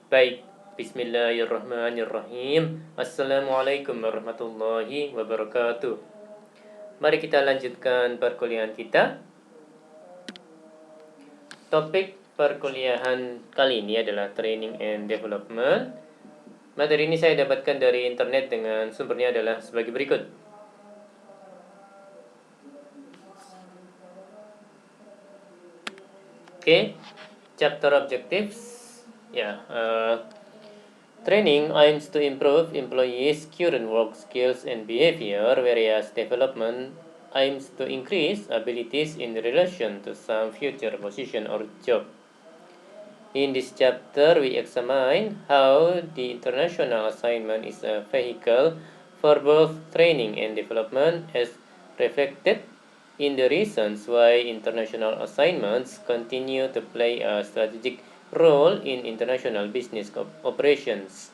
Baik, Bismillahirrahmanirrahim. Assalamualaikum warahmatullahi wabarakatuh. Mari kita lanjutkan perkuliahan kita. Topik perkuliahan kali ini adalah Training and Development. Materi ini saya dapatkan dari internet dengan sumbernya adalah sebagai berikut. Oke, chapter objectives. Training aims to improve employees' current work skills and behavior, whereas development aims to increase abilities in relation to some future position or job. In this chapter, we examine how the international assignment is a vehicle for both training and development, as reflected in the reasons why international assignments continue to play a strategic role in international business operations.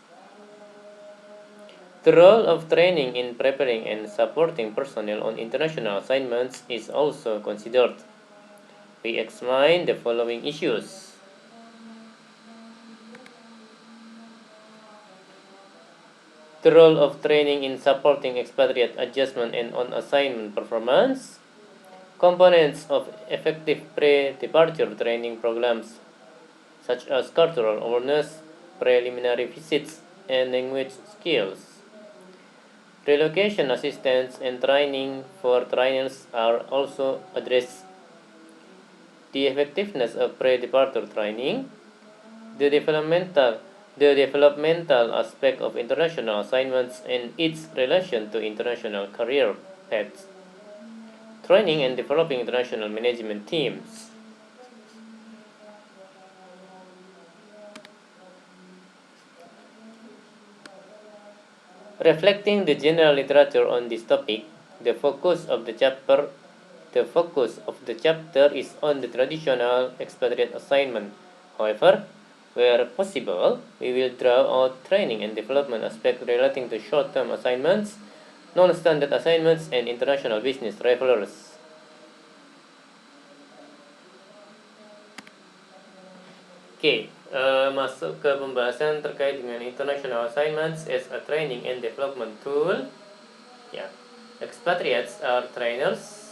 The role of training in preparing and supporting personnel on international assignments is also considered. We examine the following issues. The role of training in supporting expatriate adjustment and on-assignment performance. Components of effective pre-departure training programs, such as cultural awareness, preliminary visits, and language skills. Relocation assistance and training for trainers are also addressed. The effectiveness of pre-departure training, the developmental aspect of international assignments and its relation to international career paths. Training and developing international management teams. Reflecting the general literature on this topic, the focus of the chapter is on the traditional expatriate assignment. However, where possible, we will draw out training and development aspects relating to short-term assignments, non-standard assignments, and international business travelers. Oke, masuk ke pembahasan terkait dengan international assignments as a training and development tool. Ya, expatriates are trainers.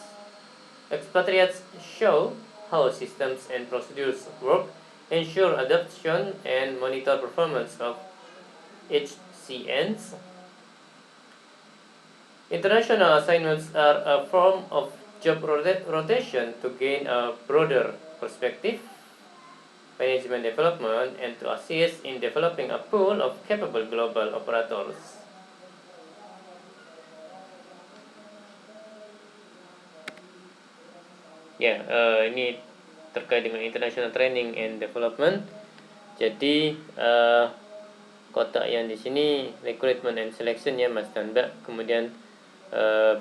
Expatriates show how systems and procedures work, ensure adoption, and monitor performance of HCNs. International assignments are a form of job rotation to gain a broader perspective, management development, and to assist in developing a pool of capable global operators. Ini terkait dengan international training and development. Jadi kotak yang di sini recruitment and selection ya Mas dan Mbak. Kemudian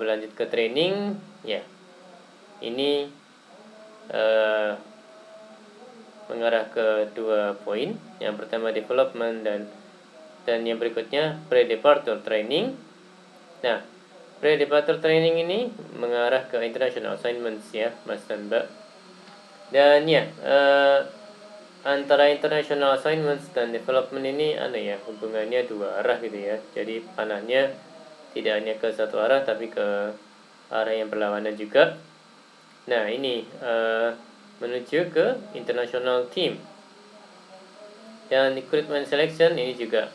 berlanjut ke training ya. Ini mengarah ke 2 poin. Yang pertama development dan yang berikutnya pre-departure training. Nah, pre-departure training ini mengarah ke international assignments ya Mas dan Mbak. Dan ya antara international assignments dan development ini hubungannya dua arah gitu ya. Jadi panahnya tidak hanya ke satu arah tapi ke arah yang berlawanan juga. Nah, ini menuju ke international team. Dan recruitment selection ini juga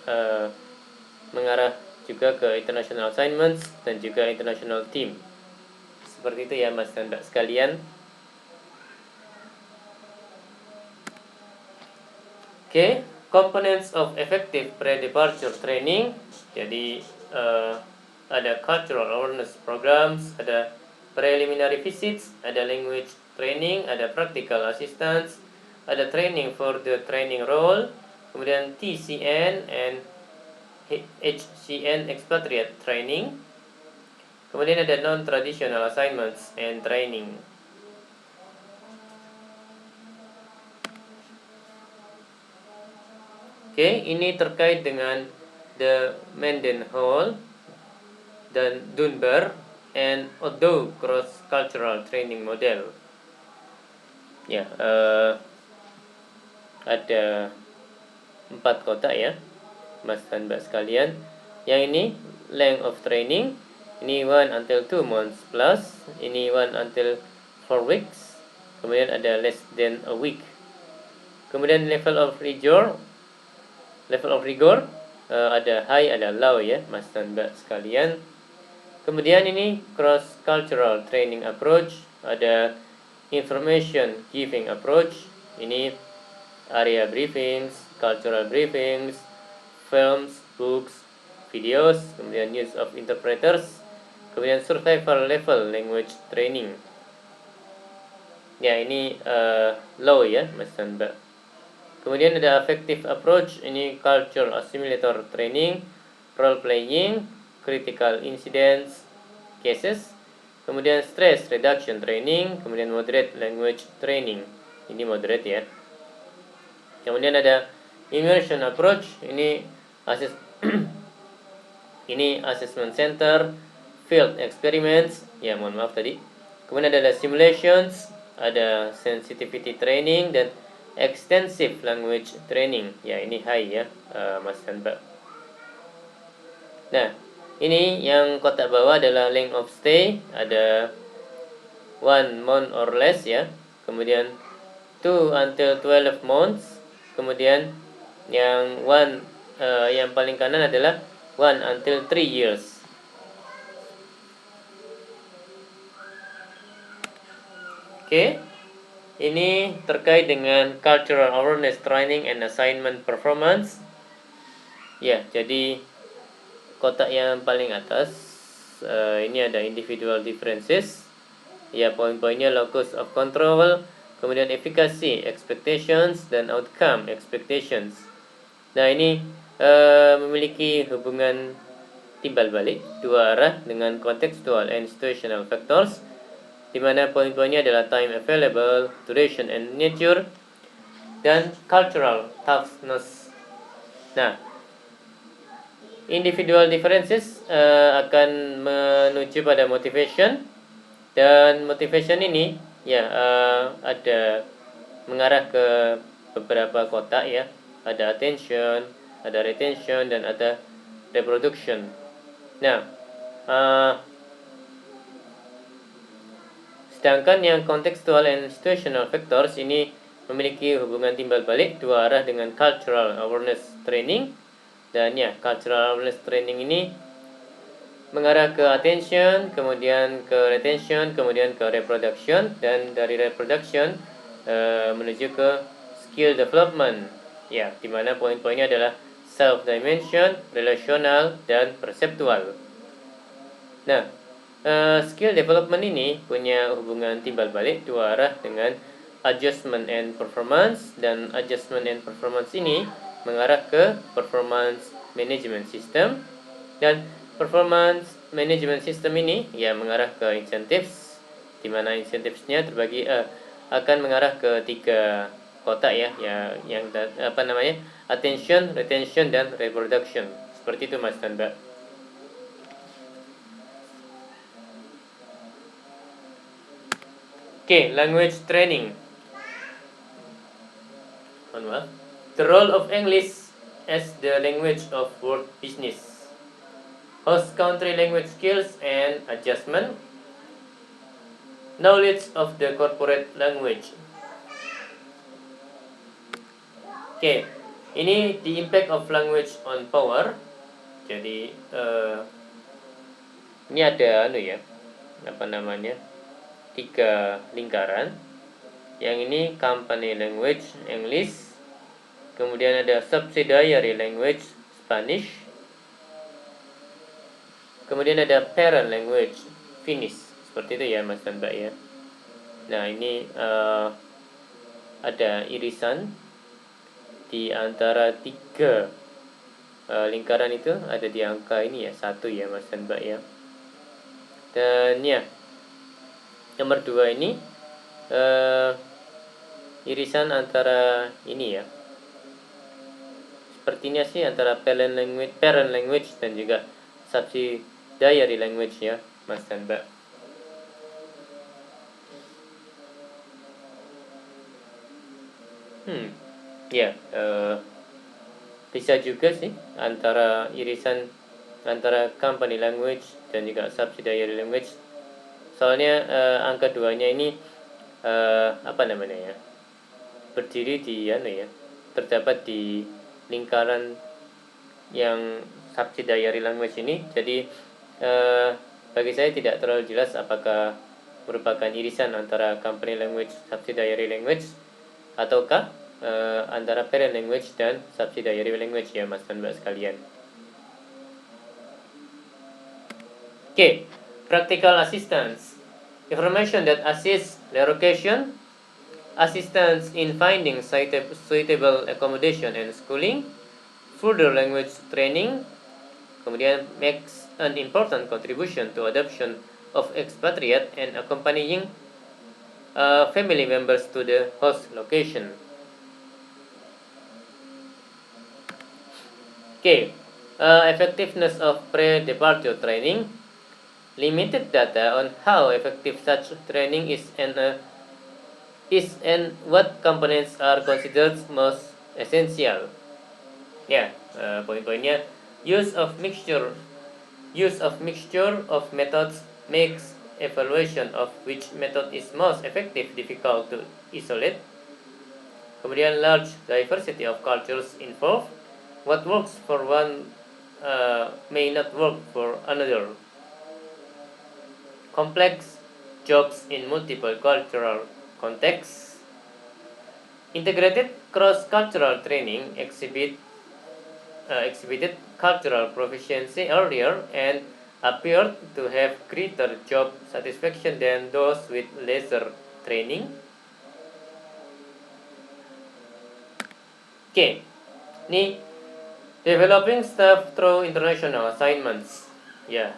mengarah juga ke international assignments dan juga international team. Seperti itu ya Mas dan Mbak sekalian. Oke, components of effective pre-departure training. Jadi ada cultural awareness programs, ada preliminary visits, ada language training, ada practical assistance, ada training for the training role, kemudian TCN and HCN expatriate training, kemudian ada non-traditional assignments and training. Oke, ini terkait dengan the Mendenhall dan Dunbar and Odo cross-cultural training model. Ya, ada 4 kotak ya, Mas dan Mbak sekalian. Yang ini length of training, ini 1 until 2 months plus, ini 1 until 4 weeks, kemudian ada less than a week. Kemudian level of rigor ada high, ada low ya, Mas dan Mbak sekalian. Kemudian ini cross cultural training approach, ada information giving approach, ini area briefings, cultural briefings, films, books, videos, kemudian use of interpreters, kemudian survival level language training. Ya, ini low ya, Mas dan Mbak. Kemudian ada affective approach, ini culture assimilator training, role playing, critical incidents cases, kemudian stress reduction training, kemudian moderate language training. Ini moderate ya. Kemudian ada immersion approach, ini ini assessment center, field experiments, ya mohon maaf tadi. Kemudian ada simulations, ada sensitivity training, dan extensive language training. Ya ini high ya, Mas dan Mbak. Nah, ini yang kotak bawah adalah length of stay, ada 1 month or less ya. Kemudian 2 until 12 months. Kemudian yang yang paling kanan adalah 1 until 3 years. Oke. Ini terkait dengan cultural awareness training and assignment performance. Ya, jadi kotak yang paling atas ini ada individual differences. Ya, poin-poinnya locus of control, kemudian efficacy expectations, dan outcome expectations. Nah, ini memiliki hubungan timbal balik dua arah dengan contextual and situational factors, di mana poin-poinnya adalah time available, duration and nature, dan cultural toughness. Nah, individual differences akan menuju pada motivation, dan motivation ini ya ada mengarah ke beberapa kotak ya, ada attention, ada retention, dan ada reproduction. Nah, sedangkan yang contextual and situational factors ini memiliki hubungan timbal balik dua arah dengan cultural awareness training. Dan ya, cultural awareness training ini mengarah ke attention, kemudian ke retention, kemudian ke reproduction, dan dari reproduction menuju ke skill development. Ya, di mana poin-poinnya adalah self dimension, relational, dan perceptual. Nah, skill development ini punya hubungan timbal balik dua arah dengan adjustment and performance, dan adjustment and performance ini mengarah ke performance management system, dan performance management system ini ya mengarah ke incentives, di mana incentivesnya terbagi akan mengarah ke 3 kotak ya, yang attention, retention, dan reproduction. Seperti itu Mas dan Mbak. Oke, language training. The role of English as the language of world business. Host country language skills and adjustment. Knowledge of the corporate language. Oke, ini the impact of language on power. Jadi ini ada 3 lingkaran. Yang ini company language English, kemudian ada subsidiary language Spanish, kemudian ada parent language Finnish. Seperti itu ya Mas dan Mbak ya. Nah, ini ada irisan di antara 3 lingkaran itu, ada di angka ini ya, 1 ya Mas dan Mbak ya. Dan ya, nomor 2 ini irisan antara ini ya, sepertinya sih antara parent language dan juga subsidiary language ya Mas dan Mbak. bisa juga sih antara irisan antara company language dan juga subsidiary language. Soalnya angka 2-nya ini berdiri di terdapat di lingkaran yang subsidiary language ini. Jadi bagi saya tidak terlalu jelas apakah merupakan irisan antara company language, subsidiary language, ataukah antara parent language dan subsidiary language ya Mas dan Mbak sekalian. Okay, practical assistance. Information that assists relocation, assistance in finding suitable accommodation and schooling, further language training, kemudian makes an important contribution to adoption of expatriate and accompanying family members to the host location. Okay, effectiveness of pre-departure training. Limited data on how effective such training is and what components are considered most essential. Ya, poin-poinnya use of mixture of methods makes evaluation of which method is most effective difficult to isolate. Kemudian large diversity of cultures involved. What works for one may not work for another. Complex jobs in multiple cultural contexts. Integrated cross-cultural training exhibited cultural proficiency earlier and appeared to have greater job satisfaction than those with lesser training. Okay, ini developing staff through international assignments. Ya,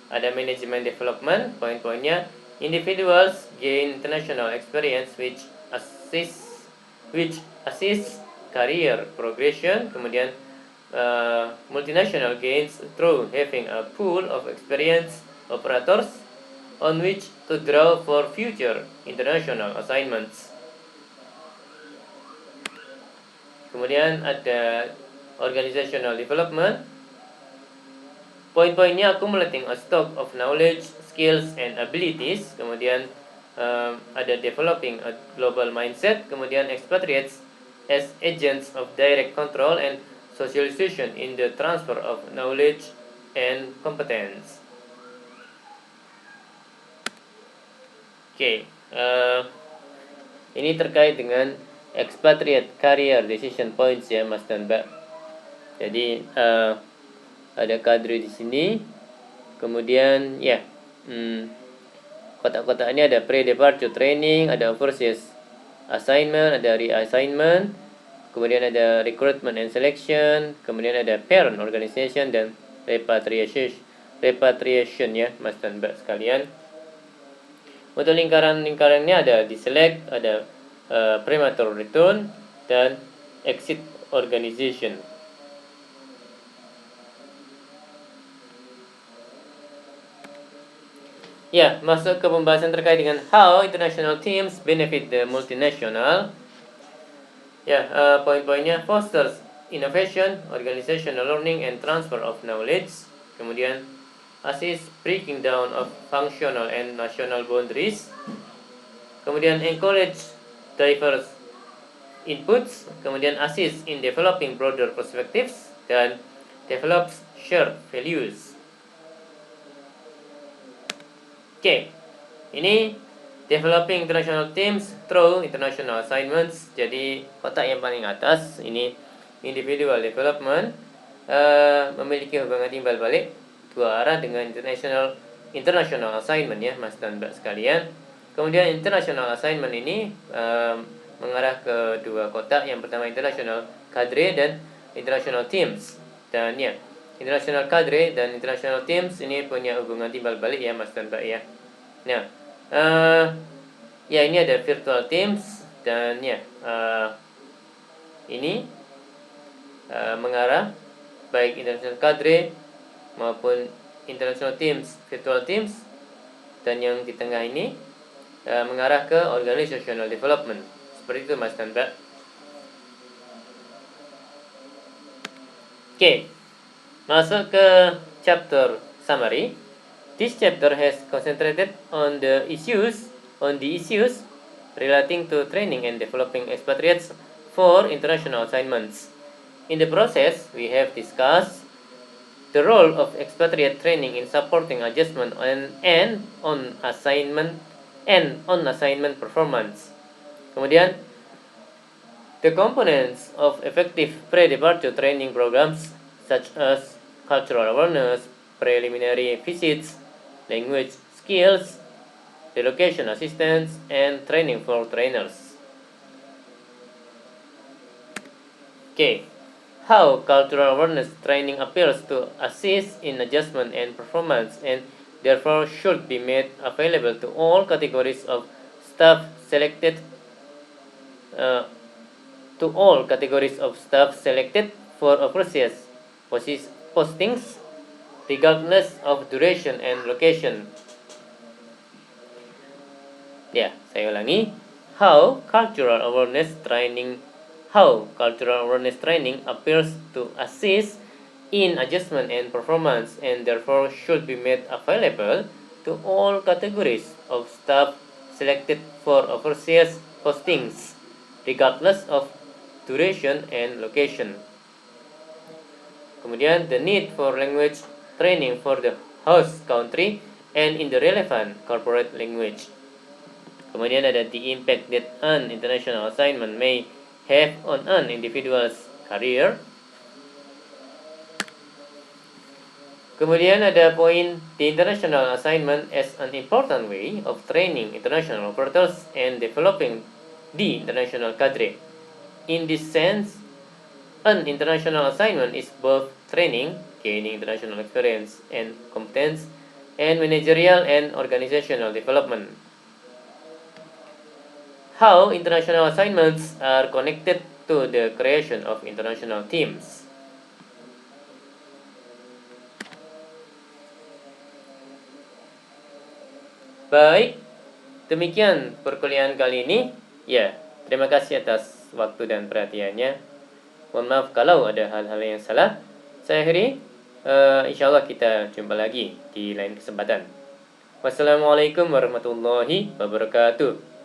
ada management development, poin-poinnya individuals gain international experience which assist career progression. Kemudian multinational gains through having a pool of experienced operators on which to draw for future international assignments. Kemudian ada organizational development. Poin-poinnya accumulating a stock of knowledge, skills, and abilities. Kemudian ada developing a global mindset. Kemudian expatriates as agents of direct control and socialization in the transfer of knowledge and competence. Oke, ini terkait dengan expatriate career decision points ya Mas dan Mbak. Jadi ada kadri di sini. Kemudian ya, kotak-kotak ini ada pre-departure training, ada overseas assignment, ada reassignment, kemudian ada recruitment and selection, kemudian ada parent organization dan repatriation ya Mas dan Mbak sekalian. Untuk lingkaran-lingkarannya ada deselect, ada premature return, dan exit organization. Ya, masuk ke pembahasan terkait dengan how international teams benefit the multinational. Ya, poin-poinnya fosters innovation, organizational learning, and transfer of knowledge. Kemudian assist breaking down of functional and national boundaries. Kemudian encourage diverse inputs. Kemudian assist in developing broader perspectives dan develops shared values. Oke, ini developing international teams through international assignments. Jadi kotak yang paling atas ini individual development, memiliki hubungan timbal balik dua arah dengan international assignment ya Mas dan Mbak sekalian. Kemudian international assignment ini mengarah ke dua kotak. Yang pertama international cadre dan international teams. Dan ya, international cadre dan international teams ini punya hubungan timbal balik ya Mas dan Mbak ya. Nah, ya ini ada virtual teams dan ya ini mengarah baik international cadre maupun international teams, virtual teams, dan yang di tengah ini mengarah ke organizational development. Seperti itu Mas dan Mbak. Oke, masuk ke chapter summary. This chapter has concentrated on the issues relating to training and developing expatriates for international assignments. In the process, we have discussed the role of expatriate training in supporting adjustment and on assignment performance. Kemudian, the components of effective pre-departure training programs such as cultural awareness, preliminary visits, language skills, relocation assistance, and training for trainers. Okay, how cultural awareness training appears to assist in adjustment and performance and therefore should be made available to all categories of staff selected for overseas postings regardless of duration and location. Ya, saya ulangi. How cultural awareness training appears to assist in adjustment and performance and therefore should be made available to all categories of staff selected for overseas postings regardless of duration and location. Kemudian, the need for language training for the host country and in the relevant corporate language. Kemudian ada the impact that an international assignment may have on an individual's career. Kemudian ada poin the international assignment as an important way of training international operators and developing the international cadre. In this sense, an international assignment is both training, gaining international experience and competence, and managerial and organizational development. How international assignments are connected to the creation of international teams. Baik, demikian perkuliahan kali ini. Ya, terima kasih atas waktu dan perhatiannya. Mohon maaf kalau ada hal-hal yang salah. Saya akhiri. Insyaallah kita jumpa lagi di lain kesempatan. Wassalamualaikum warahmatullahi wabarakatuh.